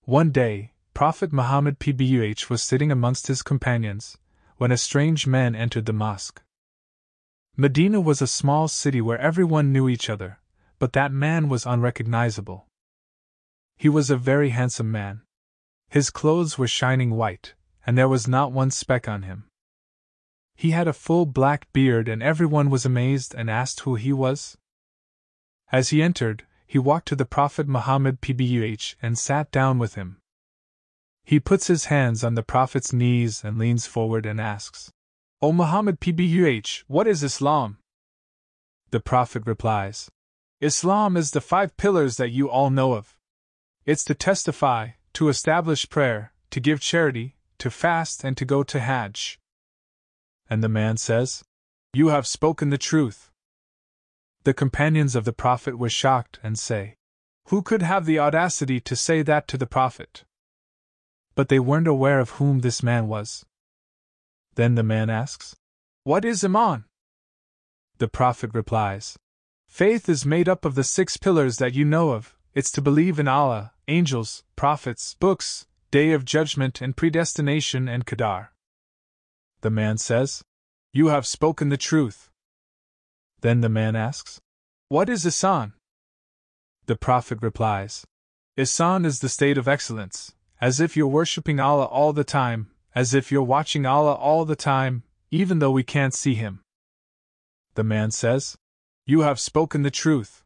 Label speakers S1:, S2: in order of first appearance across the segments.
S1: One day, Prophet Muhammad PBUH was sitting amongst his companions, when a strange man entered the mosque. Medina was a small city where everyone knew each other, but that man was unrecognizable. He was a very handsome man. His clothes were shining white, and there was not one speck on him. He had a full black beard, and everyone was amazed and asked who he was. As he entered, he walked to the Prophet Muhammad PBUH and sat down with him. He puts his hands on the Prophet's knees and leans forward and asks, "O Muhammad PBUH, what is Islam?" The Prophet replies, "Islam is the 5 pillars that you all know of. It's to testify, to establish prayer, to give charity, to fast, and to go to Hajj." And the man says, "You have spoken the truth." The companions of the Prophet were shocked and say, "Who could have the audacity to say that to the Prophet?" But they weren't aware of whom this man was. Then the man asks, "What is Iman?" The Prophet replies, "Faith is made up of the 6 pillars that you know of. It's to believe in Allah, angels, prophets, books, Day of Judgment and predestination and Qadar." The man says, "You have spoken the truth." Then the man asks, "What is Ihsan?" The Prophet replies, "Ihsan is the state of excellence, as if you're worshipping Allah all the time, as if you're watching Allah all the time, even though we can't see Him." The man says, "You have spoken the truth."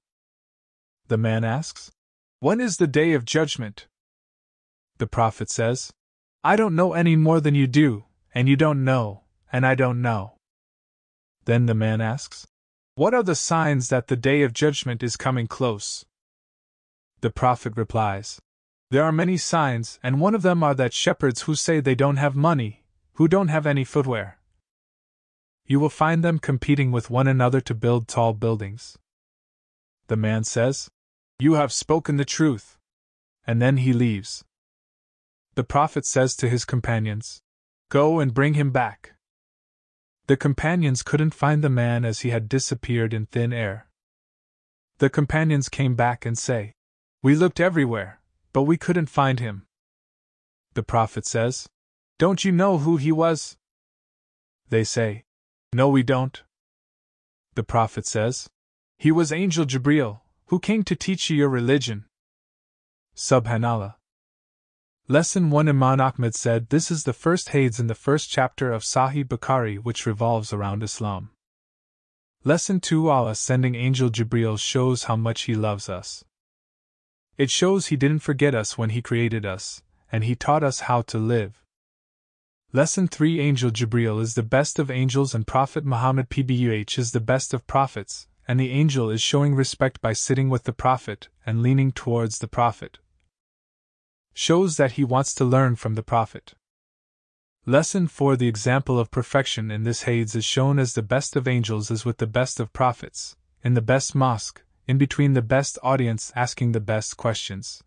S1: The man asks, "When is the Day of Judgment?" The Prophet says, "I don't know any more than you do, and you don't know, and I don't know." Then the man asks, "What are the signs that the Day of Judgment is coming close?" The Prophet replies, "There are many signs, and one of them are that shepherds who say they don't have money, who don't have any footwear. You will find them competing with one another to build tall buildings." The man says, "You have spoken the truth." And then he leaves. The Prophet says to his companions, "Go and bring him back." The companions couldn't find the man as he had disappeared in thin air. The companions came back and say, "We looked everywhere, but we couldn't find him." The Prophet says, "Don't you know who he was?" They say, "No, we don't." The Prophet says, "He was Angel Jibreel, who came to teach you your religion." Subhanallah. Lesson 1. Imam Ahmed said this is the first hadith in the first chapter of Sahih Bukhari which revolves around Islam. Lesson 2. Allah sending Angel Jibreel shows how much He loves us. It shows He didn't forget us when He created us, and He taught us how to live. Lesson 3. Angel Jibreel is the best of angels and Prophet Muhammad PBUH is the best of prophets, and the angel is showing respect by sitting with the Prophet and leaning towards the Prophet. Shows that he wants to learn from the Prophet. Lesson 4. The example of perfection in this hadith is shown as the best of angels is with the best of prophets, in the best mosque, in between the best audience asking the best questions.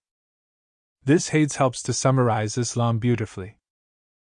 S1: This hadith helps to summarize Islam beautifully.